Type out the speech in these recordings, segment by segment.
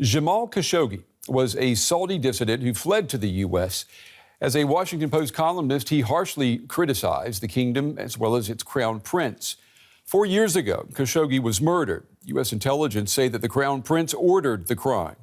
Jamal Khashoggi was a Saudi dissident who fled to the U.S. As a Washington Post columnist, he harshly criticized the kingdom as well as its crown prince. 4 years ago, Khashoggi was murdered. U.S. intelligence say that the crown prince ordered the crime.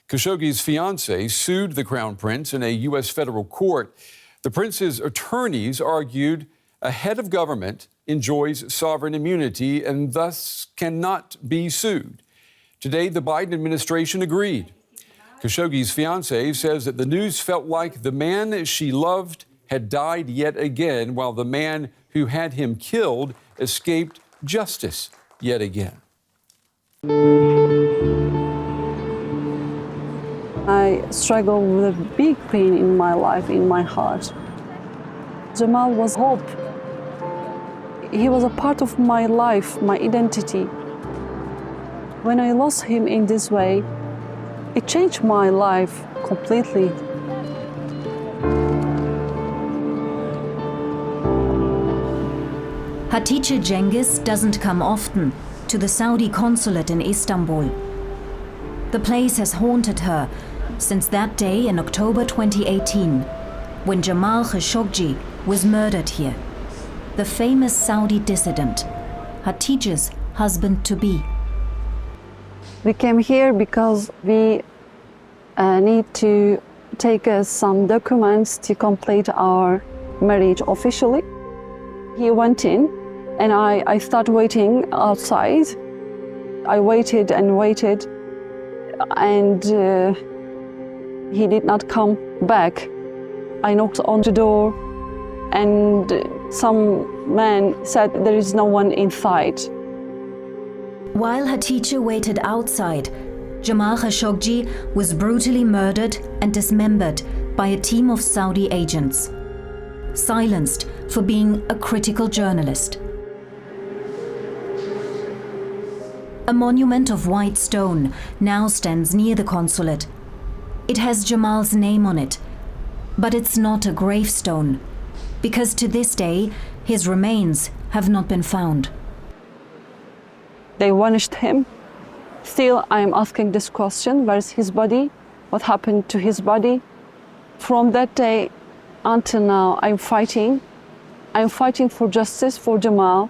Khashoggi's fiance sued the crown prince in a U.S. federal court. The prince's attorneys argued a head of government enjoys sovereign immunity and thus cannot be sued. Today, the Biden administration agreed. Khashoggi's fiance says that the news felt like the man she loved had died yet again, while the man who had him killed escaped justice yet again. I struggle with a big pain in my life, in my heart. Jamal was hope. He was a part of my life, my identity. When I lost him in this way, it changed my life completely. Hatice Cengiz doesn't come often to the Saudi consulate in Istanbul. The place has haunted her since that day in October 2018, when Jamal Khashoggi was murdered here. The famous Saudi dissident, Hatice's husband-to-be. We came here because we need to take some documents to complete our marriage officially. He went in and I started waiting outside. I waited and waited and he did not come back. I knocked on the door and some man said there is no one inside. While Hatice waited outside, Jamal Khashoggi was brutally murdered and dismembered by a team of Saudi agents, silenced for being a critical journalist. A monument of white stone now stands near the consulate. It has Jamal's name on it, but it's not a gravestone, because to this day, his remains have not been found. They vanished him. Still, I am asking this question, where's his body? What happened to his body? From that day until now, I'm fighting. I'm fighting for justice for Jamal.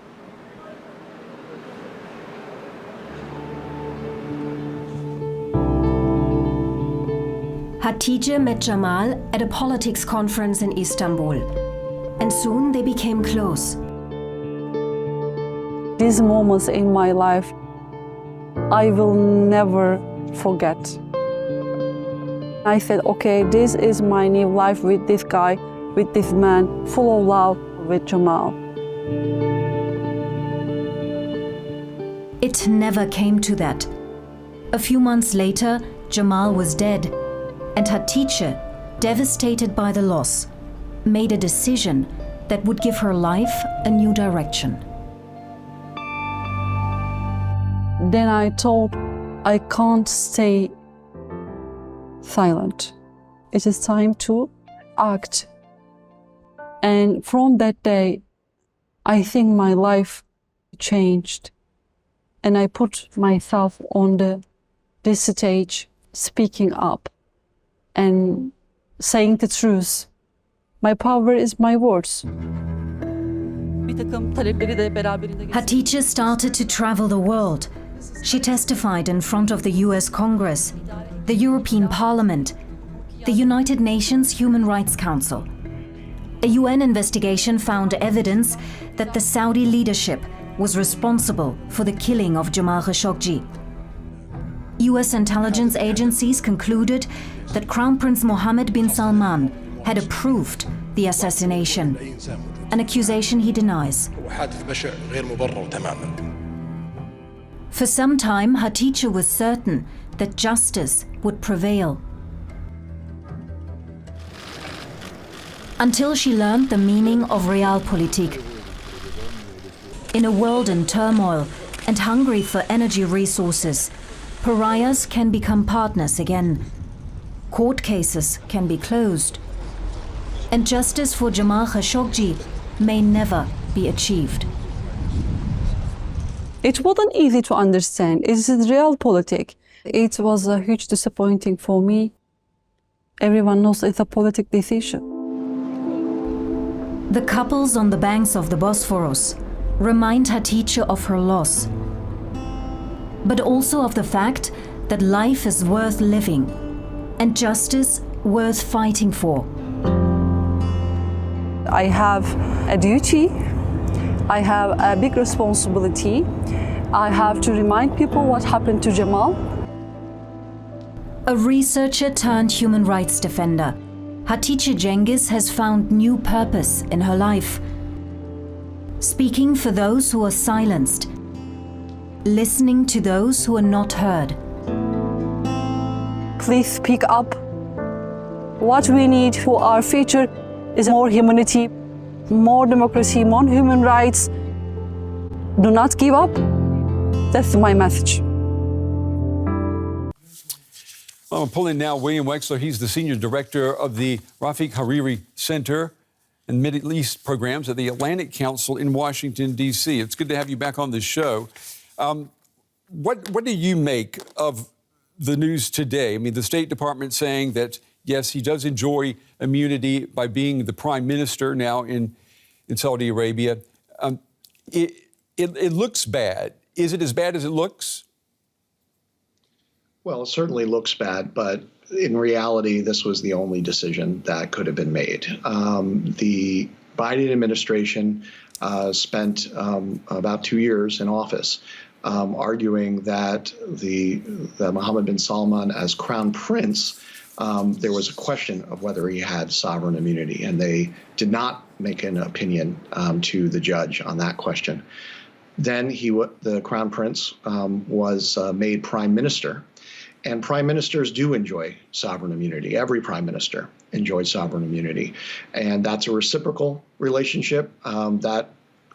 Hatice met Jamal at a politics conference in Istanbul, and soon they became close. These moments in my life, I will never forget. I said, okay, this is my new life with this guy, with this man, full of love with Jamal. It never came to that. A few months later, Jamal was dead, and Hatice, devastated by the loss, made a decision that would give her life a new direction. Then I thought, I can't stay silent. It is time to act. And from that day, I think my life changed. And I put myself on this stage, speaking up and saying the truth. My power is my words. Hatice started to travel the world. She testified in front of the US Congress, the European Parliament, the United Nations Human Rights Council. A UN investigation found evidence that the Saudi leadership was responsible for the killing of Jamal Khashoggi. US intelligence agencies concluded that Crown Prince Mohammed bin Salman had approved the assassination, an accusation he denies. For some time, Hatice was certain that justice would prevail. Until she learned the meaning of realpolitik. In a world in turmoil and hungry for energy resources, pariahs can become partners again. Court cases can be closed. And justice for Jamal Khashoggi may never be achieved. It wasn't easy to understand. It's realpolitik. It was a huge disappointing for me. Everyone knows it's a political decision. The couples on the banks of the Bosphorus remind her teacher of her loss, but also of the fact that life is worth living and justice worth fighting for. I have a duty, I have a big responsibility. I have to remind people what happened to Jamal. A researcher turned human rights defender, Hatice Cengiz has found new purpose in her life. Speaking for those who are silenced, listening to those who are not heard. Please speak up. What we need for our future is more humanity, more democracy, more human rights. Do not give up. That's my message. I'm pulling now William Wexler. He's the Senior Director of the Rafiq Hariri Center and Middle East Programs at the Atlantic Council in Washington, D.C. It's good to have you back on the show. What do you make of the news today? I mean, the State Department saying that, yes, he does enjoy immunity by being the prime minister now in Saudi Arabia. It looks bad. Is it as bad as it looks? Well, it certainly looks bad, but in reality, this was the only decision that could have been made. The Biden administration spent about 2 years in office arguing that the Mohammed bin Salman, as crown prince, there was a question of whether he had sovereign immunity, and they did not make an opinion to the judge on that question. Then the crown prince was made prime minister. And prime ministers do enjoy sovereign immunity. Every prime minister enjoys sovereign immunity. And that's a reciprocal relationship. That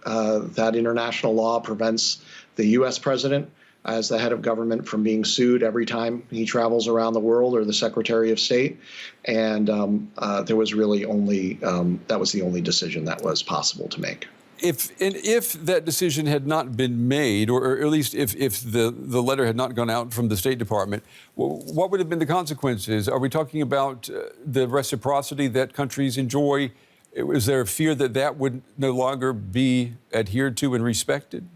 international law prevents the U.S. president as the head of government from being sued every time he travels around the world, or the Secretary of State. And there was really only, that was the only decision that was possible to make. If that decision had not been made, or at least if the letter had not gone out from the State Department, what would have been the consequences? Are we talking about the reciprocity that countries enjoy? Is there a fear that that would no longer be adhered to and respected?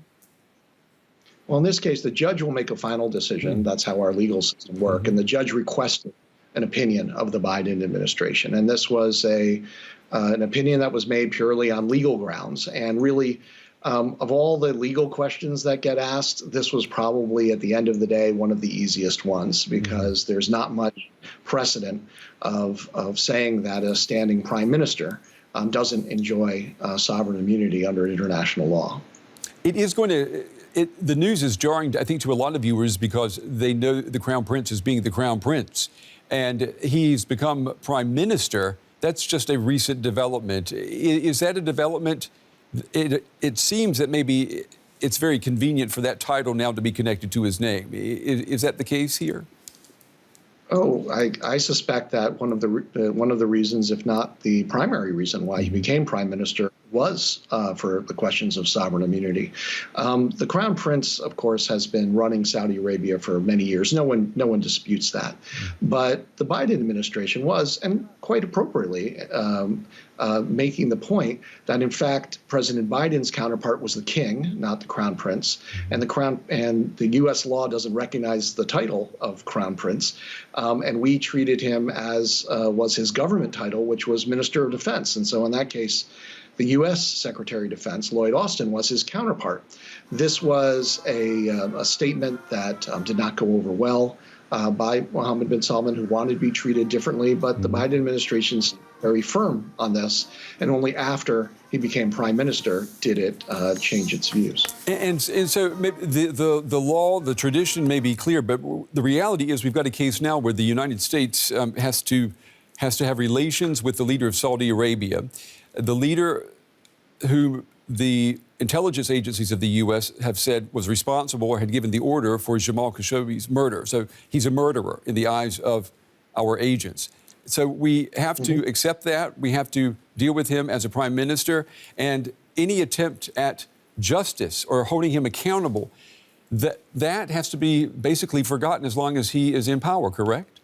Well, in this case, the judge will make a final decision. That's how our legal system works. And the judge requested an opinion of the Biden administration. And this was an opinion that was made purely on legal grounds. And really, of all the legal questions that get asked, this was probably, at the end of the day, one of the easiest ones, because there's not much precedent of saying that a standing prime minister doesn't enjoy sovereign immunity under international law. It is going to... the news is jarring, I think, to a lot of viewers, because they know the Crown Prince as being the Crown Prince. And he's become prime minister. That's just a recent development. Is that a development? It seems that maybe it's very convenient for that title now to be connected to his name. Is that the case here? Oh, I suspect that one of the reasons, if not the primary reason, why he became prime minister was for the questions of sovereign immunity. The Crown Prince, of course, has been running Saudi Arabia for many years. No one disputes that. But the Biden administration was, and quite appropriately, making the point that, in fact, President Biden's counterpart was the king, not the Crown Prince, and the U.S. law doesn't recognize the title of Crown Prince, and we treated him as was his government title, which was Minister of Defense. And so, in that case, the U.S. Secretary of Defense, Lloyd Austin, was his counterpart. This was a statement that did not go over well by Mohammed bin Salman, who wanted to be treated differently, but the Biden administration's very firm on this, and only after he became prime minister did it change its views. And so maybe the law, the tradition may be clear, but the reality is we've got a case now where the United States has to have relations with the leader of Saudi Arabia, the leader who the intelligence agencies of the U.S. have said was responsible or had given the order for Jamal Khashoggi's murder. So he's a murderer in the eyes of our agents. So we have to accept that. We have to deal with him as a prime minister. And any attempt at justice or holding him accountable That has to be basically forgotten as long as he is in power, correct?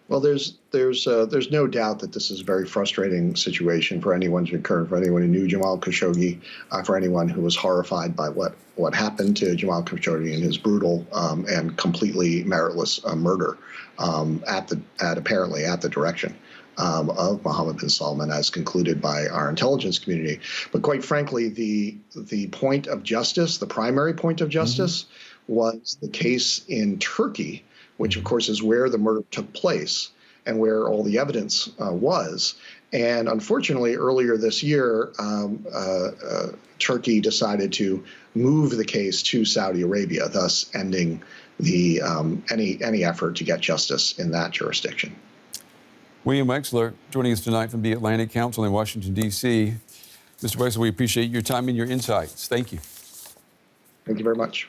Well, there's no doubt that this is a very frustrating situation for anyone to occur, for anyone who knew Jamal Khashoggi, for anyone who was horrified by what happened to Jamal Khashoggi and his brutal and completely meritless murder apparently at the direction of Mohammed bin Salman, as concluded by our intelligence community. But quite frankly, the point of justice, the primary point of justice, was the case in Turkey, which of course is where the murder took place and where all the evidence was. And unfortunately, earlier this year, Turkey decided to move the case to Saudi Arabia, thus ending the any effort to get justice in that jurisdiction. William Wexler joining us tonight from the Atlantic Council in Washington, D.C. Mr. Wexler, we appreciate your time and your insights. Thank you. Thank you very much.